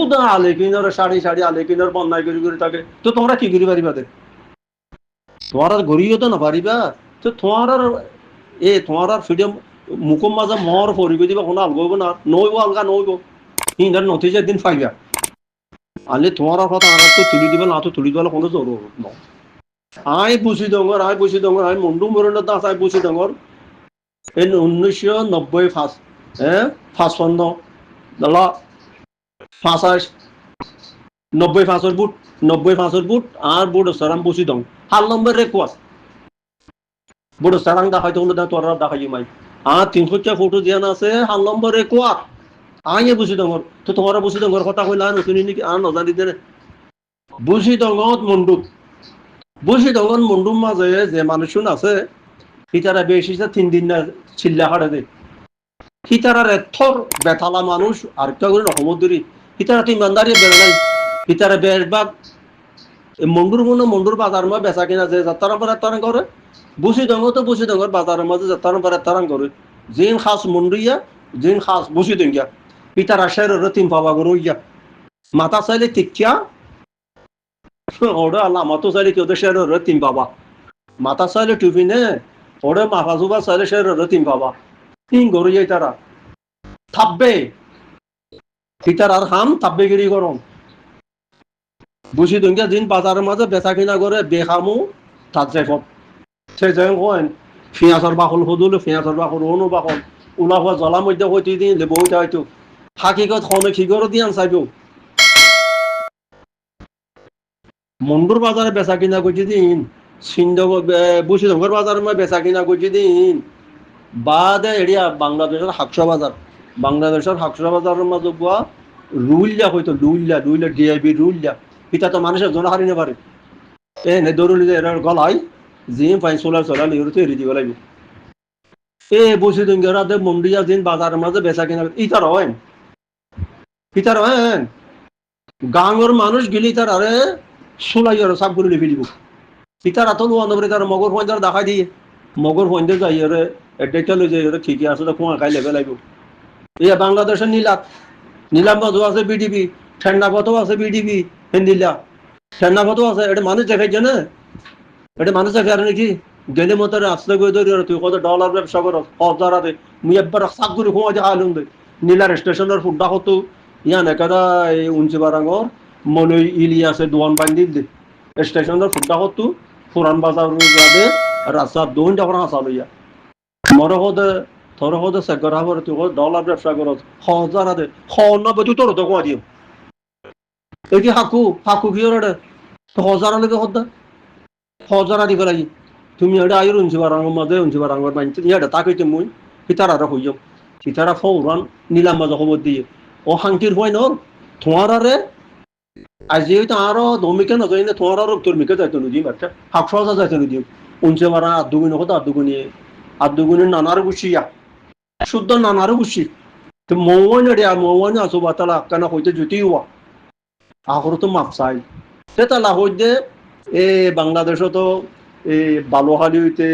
খুদা আলে কিনার শাড়ি শাড়ি আলে কিনার বন্যায় করে থাকে তো তোমরা কি করি পারিবা দে তোমার আর গড়িও তো না পারিবা তো তোমার আর তোমার আর ফ্রিডম মুখম মাজা মর পরিব দিবা কোনো আলগব না নইব আলগা নইব ইন্টার নথিজে দিন পাইবা আলে তোমার কথা আর তো তুলি দিবা না তো তুলি দিবা কোনো জোর ন আই বুঝি ডঙ্গর আই মন্ডু মরণের দাস আই বুঝি ডঙ্গর এই 1990 ফার্স্ট হ্যাঁ 55 দালা 55 90 বুট আর বুট সারাম বুঝি দং হাল নম্বর রেকওয়াস বুট সারাং দেখাইতে হলো তোর দেখাই মাই আর 300 ফটো দিয়া আছে হাল নম্বর রেকওয়াস আইয়ে বুঝি ডঙ্গর তো তোমার বুঝি ডঙ্গর কথা কইলা নতুন নাকি আর নজানি দে বুঝি ডঙ্গত বুঝি ডঙ্গন মন্ডুর মাঝে যে মানুষজন আছে হিতারা বেশি 3 দিন না চিল্লা হাড়ে দে হিতারার এথর বেথালা মানুষ আর একটা করে রহমতুরি হিতারা তো ইমানদারি বেড়ে নাই হিতারা বেশবাগ মন্ডুর বাজার মধ্যে বেচা কিনা যে যাত্রার পর তারাং করে বুঝি ডঙ্গর বাজারের মধ্যে যাত্রার পর তারাং করে জিন খাস মন্ডুইয়া জিন খাস বুঝি দঙ্গিয়া হিতারা শেরের 3 পাবা করে ইয়া মাথা চাইলে টিকিয়া ওটা আল্লাহ মাতো চাইলে কেউ তো শেরের 3 পাবা মাথা চাইলে টুপি নে ওটা মাথা জুবা চাইলে শেরের 3 পাবা 3 গরু যাই তারা থাকবে হিতার আর হাম থাকবে গিরি গরম বুঝি দঙ্গিয়া দিন বাজারের মাঝে বেচা কিনা করে বেখামু তার যাইফত সে যাই কয়েন ফিয়াজর বাকল সদুলো ফিয়াজর বাকল অনু বাকল ওলা হওয়া জলা মধ্যে হইতে দিন বউটা হয়তো হাকিকত খনে কি করে দিয়ান চাইব মন্ডুর বাজারে বেচা কিনা করছি দিন বুঝি দঙ্গর বাজারের মধ্যে বেচা কিনা করছি দিন বাদে এরিয়া বাংলাদেশের হাকসা বাজারের মাঝে গোয়া রুইল্লা হইতো রুইল্লা ডিআইবি রুইল্লা এটা তো মানুষের জন হারিয়ে পারে নে দৌড়লি যে এর গলায় জিম পাই সোলার লিওর তৈরি দিব লাগবে বুঝি দিন গেরাতে মন্ডিয়া দিন বাজারের মাঝে বেচা কিনা ইতার হয় গাঙর মানুষ গেলি তার আরে সোলাই আর সাপ করে লিখে দিব ইতার আত লোয়ানবরে তার মগর ফোন দেখাই দিয়ে মগর ফোন দিয়ে যাই আরে এডেটা লই যাই ঠিকই আছে তো কোয়া খাই লেবে লাগবে ইয়া বাংলাদেশের নীলাম বাজু আছে বিডিপি ঠান্ডা পথও আছে বিডিপি হিন্দিলা ঠান্ডা পথও আছে এটা মানুষ দেখাইছে না এটা মানুষ দেখে আর নাকি গেলে মতো রাস্তা গিয়ে ধরি তুই কত ডলার ব্যবসা করো হাজারাতে মুই একবার সাক করে ঘুমা যে আলুন দে নীলার স্টেশনের ফুডা হতো ইয়ান একাদা এই উঞ্চি বারাঙ্গর মনে ইলিয়াসে দোয়ান বান্ধিল দে স্টেশনের ফুডা হতো পুরান বাজার যাবে রাস্তা দোন যখন হাসা লইয়া মরে হতে তোর হতে সেগর হাবর তুই ডলার ব্যবসা করো হাজারাতে হন তুই তোর তো কোয়া দিও এই হাকু কি ওরে তো হাজারা লেগে হদ্দা হাজারা দিবে লাগি তুমি এটা আইর উঞ্চি বারাঙ্গর মানছি ইয়াটা তাকাইতে মুই সিতারা হইম সিতারা ফৌরান নিলাম বাজা খবর দিয়ে ও হাঙ্কির হয় নর তোমারে আজি তো আরো দমিকে না যাই না তোমার আরো তোর মিকে যাইতো নদীম একটা হাকসা যাইতো নদীম উঞ্চে বারা আদুগুনি হতো আদুগুনি নানার গুছিয়া শুদ্ধ নানার গুছি তো মৌয়ানি আসো বাতালা কেন হইতে জুতি হওয়া আখর তো মাপসাই সেতালা হইতে বাংলাদেশও তো বালুহালি হইতে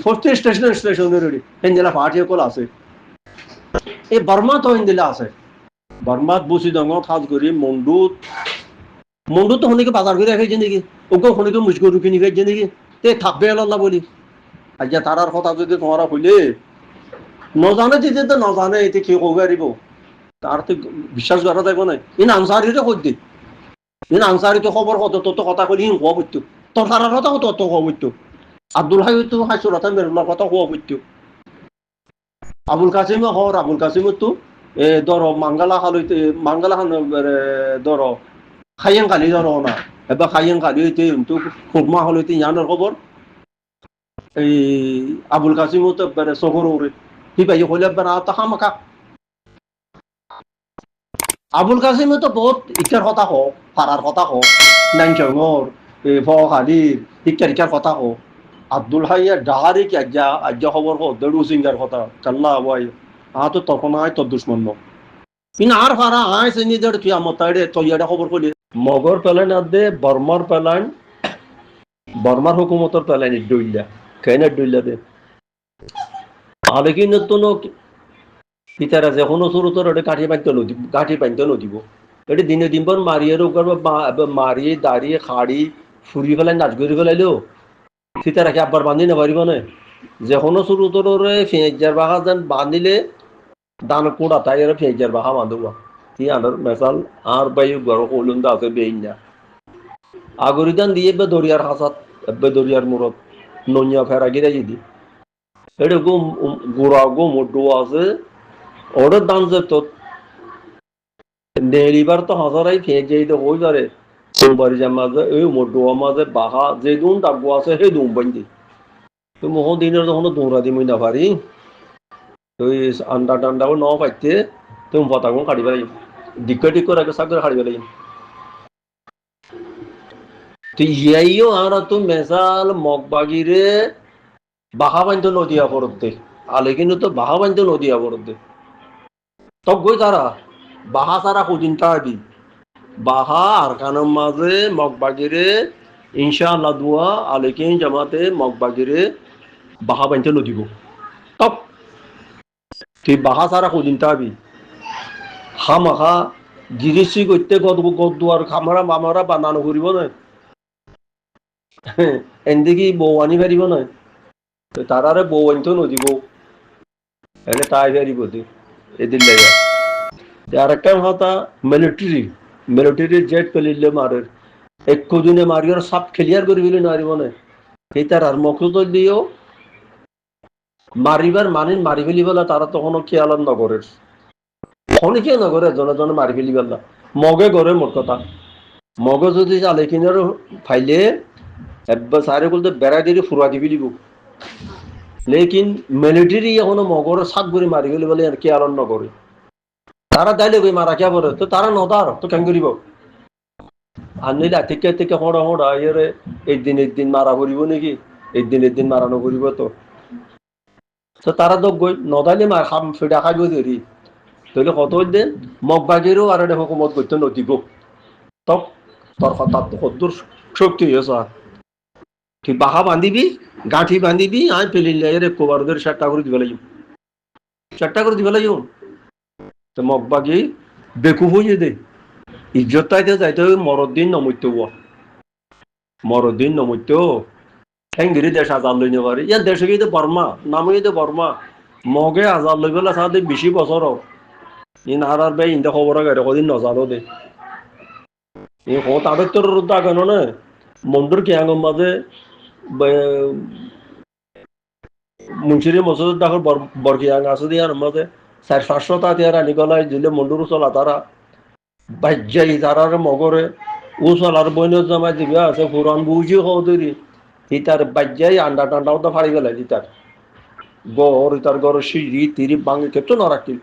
ফোর্থ স্টেশনের হেঞ্জেলা পাহাড়ি সকল আছে বর্মা তো হিন্দিলা আছে বর্মাত বুঝি দঙ্গ খাস করি মন্ডুত তো হনিকে বাজার করে খাইছে নাকি ওকে হনিকে মুসগো রুকিনি খাইছে নাকি থাকবে আল্লাহ বলি আজ্ঞা তারার কথা যদি তোমারা হইলে নজানে দিতে তো নজানে এতে কি কবে আরিব তার তো বিশ্বাস করা যাইব না ইন আনসারিতে কই দি ইন আনসারিতে খবর কত তত কথা কইলি ইন হওয়া বইতো তোর তারার কথা তত হওয়া বইতো আব্দুল হাই হইতো হাসুরাতা মেরুল্লার কথা হওয়া বইতো আবুল কাসিম তো ধরো মাঙ্গালা খান ধরো খাইয়াং কালি ধরো না এবার খাইয়াং কালি হইতে কিন্তু খুরমা হল হইতে ইয়ানোর খবর এই আবুল কাসিম তো চকর ওরে কি পাই হইলে তাহামাকা আবুল কাসিম তো বহুত ইচ্ছার কথা হোক পাড়ার কথা হোক নাইনচর ফহালির ইচ্ছার কথা হোক আব্দুল হাইয়া ডাহারি কি আজ্ঞা খবর হোক দেড়ু সিঙ্গার কথা কাল্লা আবাই তো তখন আয় তোর দুশ্মন কিন্তু আর ফারা আয় চিনি দেড় তুই আমার তাইরে তুই এটা খবর করলি মগর পেলেন দে বর্মার হুকুমতর পেলেন ডইলা কেন ডইলা দে আলে কি নতুন পিতারা যে কোনো শুরু তোর কাঠি পাইতে নদীব এটা দিনে দিন পর মারিয়ে মারিয়ে দাঁড়িয়ে খাড়ি ফুরি ফেলাই নাচ করে ফেলাইলেও সীতা রাখি আব্বার বান্ধি না পারিব না যখনও শুরু তোরে পেঁয়াজার বাহা যেন বান্ধিলে দান কোড়া তাই আর পেঁয়াজার বাহা বাঁধবা কি আনার মেসাল আর বাই গরম হলুন দাঁতে বেইন না আগরিদান দিয়ে বে দরিয়ার হাসাত বে দরিয়ার মুরত ননিয়া ফেরা গিরা যদি এটা গুড়া গো মোড্ডু আছে ওটার দান যে তো ডেলিভার তো হাজারাই ফেঁক যাই তো হয়ে যারে সোমবারি যে মাঝে এই মোড্ডুয়া মাঝে বাহা যে দুন ডাকবো আছে সেই দুম বান্ধি তো মোহ দিনের যখন দৌড়া দিমই না পারি তো এই আন্ডা টান্ডাও ন পাইতে তুমি পতাকো কাটি পেলাই দিক্ক টিক্ক রাখে সাক করে কাটি পেলাই তো ইয়াইও আর তো মেসাল মগবাগিরে বাহা বান্ধ নদিয়া পড়তে আলে কিন্তু তো বাহা বান্ধ নদিয়া পড়তে তক গই তারা বাহা তারা কুদিনটা দি বাহা আর কানের মাঝে মগবাগিরে ইনশাআল্লাহ দুয়া আলেকিন জামাতে মগবাগিরে বাহা বান্ধ নদিব তক তুই বাহা সারা কুদিনটা দি হামাখা গিরিশি করতে গদুয়ার খামারা মামারা বানানো করিব না এদিকে বউ আনি পারিব না তারারে বউ আনতো নদীব এনে তাই পারিব এদিন লেগে আর একটা কথা মিলিটারি জেট পেলিলে মারের এক দিনে মারিয়ার সাপ খেলিয়ার করি বলে নারিব না সেই তার আর মকসুদ দিও মারিবার মানি মারি ফেলি বলা তারা তখনও খেয়াল নগরের খনিকে নগরে জনে জনে মারি ফেলি বলা মগে গড়ে মোট কথা মগে যদি চালে কিনার ফাইলে একবার সারে বলতে বেড়াই দিয়ে ফুরা দিবি দিব লেকিন মিলিটারি এখনো মগর সাত করে মারি গেলে বলে আর খেয়াল নগরে তারা দাইলে গই মারা কে পরে তো তারা নদার তো কেন করিব আর নিলে থেকে থেকে হড়া হড়া এরে একদিন মারা করিব নাকি একদিন মারা নকরিব তো তো তারা তো গই নদাইলে মার খাম ফিডা খাইব দেরি তাহলে কত দিন মগবাগেরও আর এটা হুকুমত করতে নদীব তক তোর কথা কদ্দুর শক্তি হয়েছে তুই বাহা বান্ধিবি গাঁঠি বান্ধিবি আয় পেলিলে এর কোবারদের 7টা করে দিবে লাগিব 7টা করে দিবে লাগিব তো মগবাগি বেকুব হয়ে দে ইজ্জত তাইতে যাইতে মরদ্দিন নমত্য হেঙ্গিরি দেশ আজাদ লই নেবারে ইয়ার দেশে গিয়ে বর্মা নামে বর্মা মগে আজাদ লই পেলা সাথে 20 বছর ইন আর বে ইন্দা খবর গাড়ি কদিন নজানো দে এই হ তাদের তোর রুদ্দা কেন না মন্দির কিয়াঙ্গর মাঝে মুন্সিরি মসজিদ দেখো বরকিয়াং আছে দিয়ার মাঝে 400-500 তা তিয়ার আনি গলায় দিলে মন্দির চলা তারা বাজ্যাই তারার মগরে ও চলার বইনের জমায় দিবে আছে পুরান বুঝি হৌদরি ইতার বাজ্যাই আন্ডা টান্ডাও তো ফাড়ি গেলাই ইতার ইতার গড় সিঁড়ি তিরি ভাঙি কেতো না রাখি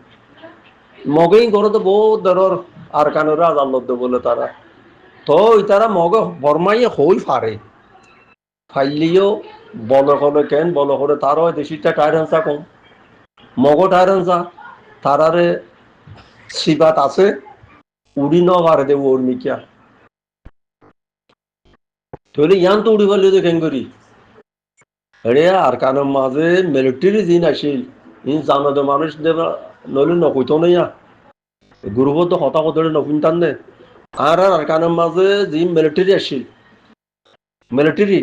মগেই গড়ে তো বহুত ধরর আর কানের রাজার লদ্দ বলে তারা তো ইতারা মগ বর্মাইয়ে হই ফারে ফাইলিও বল করে কেন বল করে তারও দেশিটা টায়ার হাঁসা কম মগ টায়ার হাঁসা তারারে শিবাত আছে উড়ি ন পারে দেব ওর মিকিয়া তাহলে ইয়ান তো উড়ি পারলে কেন করি আরে আর কানের মাঝে মিলিটারি দিন আসিল ইন জানো তো মানুষ দেবা নইলে নকইতো না গ্রুপত তো হতা কতরে নকুনতান দে আর কানের মাঝে যে মিলিটারি আসিল মিলিটারি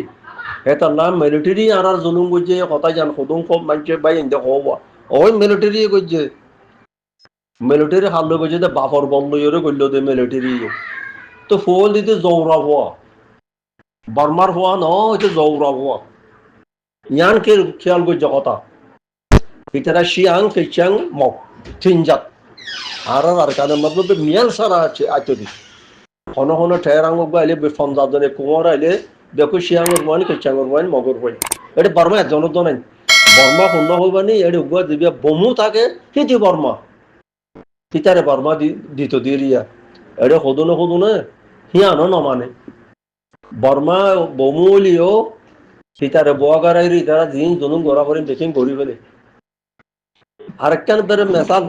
এটার নাম মিলিটারি আর জুলুম করছে কথা জান সদুম সব মানছে বাই ইন্দে হওয়া ওই মিলিটারি করছে মিলিটারি হারলে করছে যে বাপর বন্ধ ইয়ে করলো দে মিলিটারি তো ফল দিতে জৌরা হওয়া বর্মার হওয়া ন হচ্ছে জৌরা হওয়া ইয়ান কে খেয়াল করছে কথা ইতারা শিয়াং কেচাং মক তিনজাত আর কানের মধ্যে মিয়াল সারা আছে আইতরি ঘন ঘন ঠের আঙুক আইলে ফঞ্জাজনে কুমার আইলে দেখো শিয়াঙর বইন কেচাঙর বইন মগর বইন এটা বর্মা একজনের তো নাই বর্মা শূন্য হইবানি এটা উগুয়া দিবিয়া বমু থাকে সিটি বর্মা সিতারে বর্মা দিত দিরিয়া এটা সদনে হিয়ানো নমানে বর্মা বমু হলিও সিতারে বোয়া গাড়াই তারা জিন জনুম গড়া করে দেখি গড়ি ফেলে আরেকটান বেড়ে মেসাল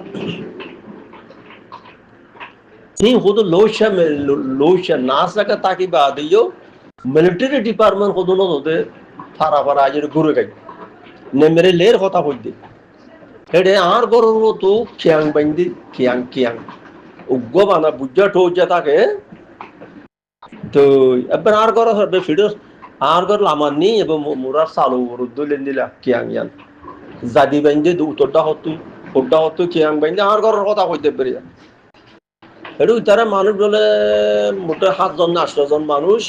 শুধু লৌসা না থাকা তাকি বা দিও মিলিটারি ডিপার্টমেন্ট শুধু নদে ফারা ফারা আজ ঘুরে গাই নেমেরে লের কথা হইতে হেডে আর গরুর তো খিয়াং বাইন্দি খিয়াং উগ্র বানা বুঝা ঠোজা থাকে তো এবার আর ঘর ফিডো আর ঘর লামার নি এবং মোরার চালু রুদ্দুলেন দিলা কিয়াং ইয়ান জাদি বাইন্দে উত্তরটা হতো কিয়াং বাইন্দে আর ঘরের কথা কইতে পারি এটা তারা মানুষ বলে মোটে 7 জন না 8 জন মানুষ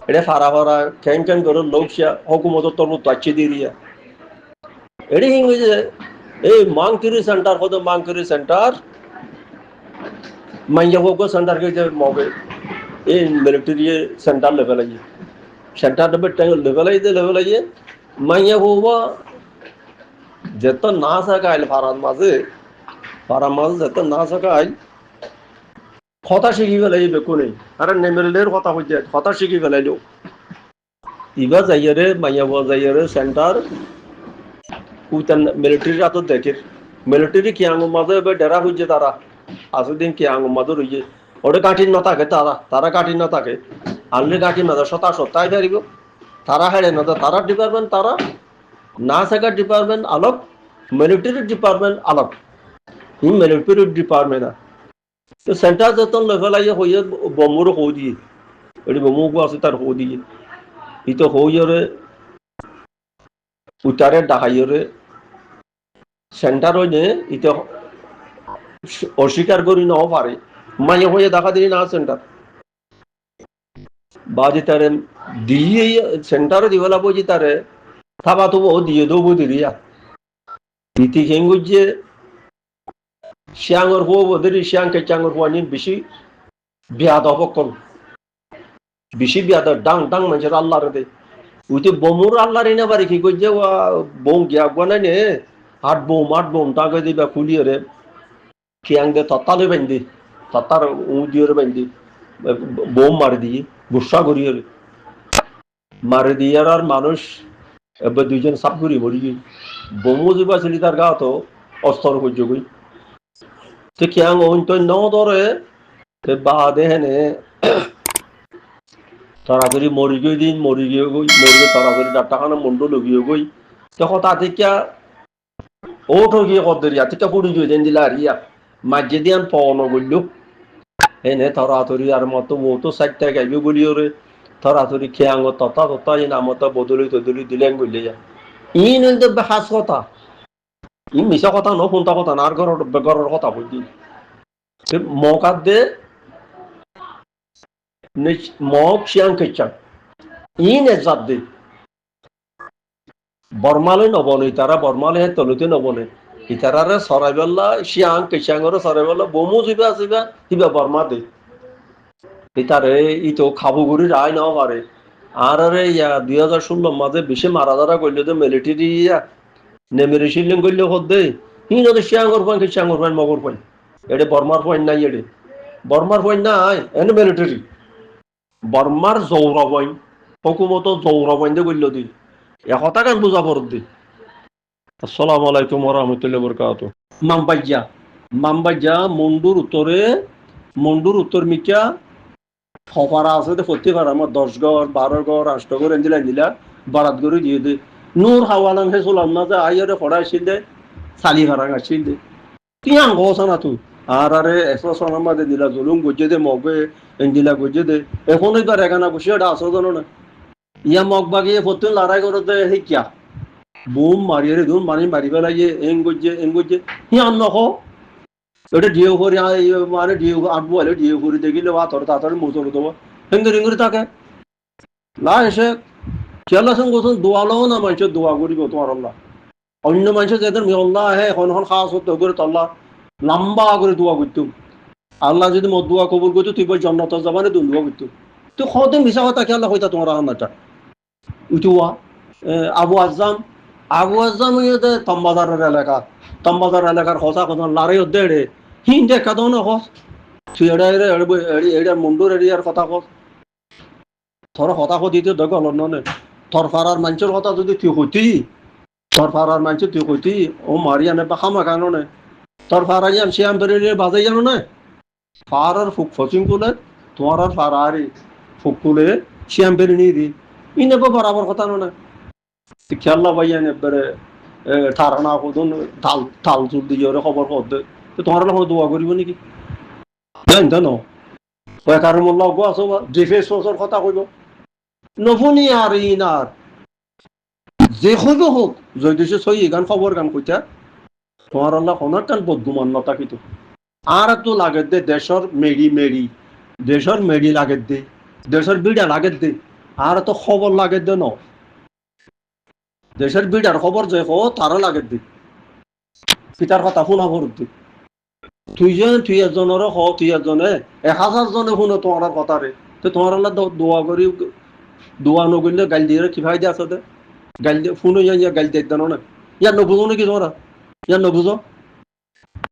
এটা ফারা ফারা ক্যাং ক্যাং করে লোক হকুমত তরফ তাচ্ছি দিয়ে দিয়া এটা হিং হয়েছে এই মাংকিরি সেন্টার কত মাংকিরি সেন্টার মাইয়া হোক সেন্টার কে মগে এই মিলিটারি সেন্টার লেভেল আইয়ে সেন্টার লেভেল আইয়ে মাইয়া হোক যেত না সাকাইল ফারার মাঝে যেত না সাকাইল কথা শিখি ফেলাই বেকু নেই আর নেমেলের কথা হইতে কথা শিখি ফেলাইলো ইবা যাইয়ারে মাইয়া যাইয়ারে সেন্টার উইতান মিলিটারি রাত দেখে মিলিটারি কি আঙ্গ মাঝে এবার ডেরা হইছে তারা আসদিন কি আঙ্গ মাঝে রইছে ওটা কাঠিন না থাকে তারা কাঠিন না থাকে আনলে কাঠিন না সত্তায় পারিব তারা হেরে না তারা ডিপার্টমেন্ট তারা না থাকার ডিপার্টমেন্ট আলোক মিলিটারি ডিপার্টমেন্ট আলোক মিলিটারি ডিপার্টমেন্ট তো সেন্টার যতন লেভেল আইয়ে হইয়ে বমুর হো দিয়ে এটি বমুকু আছে তার হো দিয়ে ইতো হইরে উতারে ডাহাইরে সেন্টার হইলে ইতো অস্বীকার করি নাও পারে মাইয়া হয়ে দেখা দিই না সেন্টার বাজি তারে দিয়ে সেন্টারে দিবেলা বুঝি তারে থাবা তো ও দিয়ে দেবো দিরিয়া ইতি হেঙ্গুজে শিয়াঙর হো বদরি শিয়াং কে চাঙর হো নি বেশি বিয়াদ অবকল বেশি বিয়াদ ডাং ডাং মানুষের আল্লাহ রে উইতে বমুর আল্লাহ রে না বাড়ি কি কইছে বোম গিয়া গনা নে আট বোম তাকে দিবা খুলিয়ে রে কিয়াং দে তত্তালে বান্ধি তত্তার দিয়ে বান্ধি বোম মারি দিয়ে গুসা করিয়ে মারি দিয়ে আর মানুষ এবার 2 জন সাপ করি মরি গই বোমও যা ছিল তার গা তো অস্তর সহ্য করি তো কিয়াং অন্ত ন ধরে বাদে হেনে তাড়াতাড়ি মরি গিয়ে তাড়াতাড়ি ডাক্তারখানা মন্ড লগিয়ে গই তখন তা থেকে ওঠো গিয়ে কদরিয়া থেকে পুড়ি গিয়ে দেন দিলা রিয়া মাঝে দিয়ান পাওয়ানো বললো এনে তাড়াতাড়ি আর মতো মতো সাইডটা গাইবে বলিও রে তাড়াতাড়ি খেয়াঙ্গ ততা এই নামতা বদলি দিলেন বললে যা ইন হইতে হাস কথা ই মিশা কথা ন ফোনটা কথা না আর ঘরের কথা বলছি মকাত দে মগ শিয়াং কেচাং ইন এজাত দে বর্মালে নবনে তারা বর্মালে তলুতে নবনে ইতারারে সরাইবেলা শিয়াং কেচাঙরে সরাইবেলা বমু যা হিবা বর্মা দে ইতারে ইতো খাবু গুড়ি রায় নাও পারে আর আরে 2016 মাঝে বেশি মারা যারা করলে তো মিলিটারি নেমেরি শিলিং করলে হদ্দে ই নদী শিয়াঙ্গর পয়েন্ট কেচাঙর পয়েন্ট মগর পয়েন্ট এটা বর্মার পয়েন্ট নাই বর্মার পয়েন্ট নাই এনে মিলিটারি বর্মার জৌরা পয়েন্ট হকুমত জৌরা পয়েন্টে করল দি একতা গান বুঝা পড়ত দি আসসালামু আলাইকুম ওয়া রাহমাতুল্লাহি ওয়া বারাকাতুহু মামবাইজা মন্ডুর উত্তর মিকা ফপারা আছে প্রত্যেক আমার 10 ঘর 12 ঘর 8 ঘর এন্দিলা বারাত করে দিয়ে দে নূর হাওয়ালান হে সোলাম না যে আইরে পড়াইছিল দে সালি ভাড়া আসছিল দে কি আং গোসা না তুই আর আরে এসো সোনামা দে দিলা জুলুম গজে দে মগে এন্দিলা গজে দে এখনই তো রেগানা বসে এটা আসো জানো না ইয়া মগ বাগিয়ে প্রত্যেক লড়াই করে দে হে কিয়া বুম মারিয়ে রে দুম মারি ফেলাইয়ে এং গজে হিয়ান নখ এটা ডিও করে মানে ডিও আটবো হলে ডিও করে দেখিলে বা তাড়াতাড়ি মোচর দেবো হিঙ্গি থাকে না এসে খেলাসন গোসন দোয়ালও না মানুষের দোয়া করিব তোমার আল্লাহ অন্য মানুষের যাদের মেল্লা আহে এখন খাস হতে করে তল্লা লম্বা করে দোয়া করতুম আল্লাহ যদি মদ দোয়া কবুল করতো তুই বই জন্নত যাবানে দোয়া করতুম তুই কদিন মিশা কথা খেলা হইতা তোমার আহ্নাটা উঠুয়া আবু আজম ইয়ে তম্বাদার এলাকার হসা কথা লারে দেড়ে হিন দেখা দাও না হস তুই এটা মুন্ডুর এরিয়ার কথা কস তোর কথা কদিতে দেখ নে তোর ফারার মানুষের কথা যদি তুই কইতি তোর ফারার মানুষ তুই কইতি ও মারিয়ানে বা খামা কারণে তোর ফারা ইয়ান শিয়াম বেরিয়ে বাজাই জানো না ফারার ফুক ফচিং তুলে তোমার আর ফারারি ফুক তুলে শিয়াম বেরিয়ে নিয়ে দি ইনে বরাবর কথা না খেলা ভাইয়ান এবারে ঠারানা কদন তাল চুল দিয়ে খবর কর দে তো তোমার দোয়া করিব নাকি জানো কারণ মোল্লা আছো ডিফেন্স ফোর্সের কথা কইব নফুনি আর ইনার যে হইব হোক যদি সে সই গান খবর গান কইতা তোমার আল্লাহ কোনার কান বদগুমান নতা কিন্তু আর তো লাগে দে দেশের দেশের মেড়ি লাগে দে দেশের বিড়া লাগে দে আর তো খবর লাগে দে ন দেশের বিড়ার খবর যে হো তারা লাগে দে পিতার কথা শুনা ভরত দে তুই একজনের হ তুই একজনে 1000 জনে শুনো তোমার কথা রে তো তোমার আল্লাহ দোয়া করি দোয়া নগরলে গাল দিয়ে কি ফায়দা আছে দে গাল দিয়ে ফোন হইয়া গাল দিয়ে দেন না ইয়ার নবুঝো নাকি তোমরা ইয়ার নবুঝো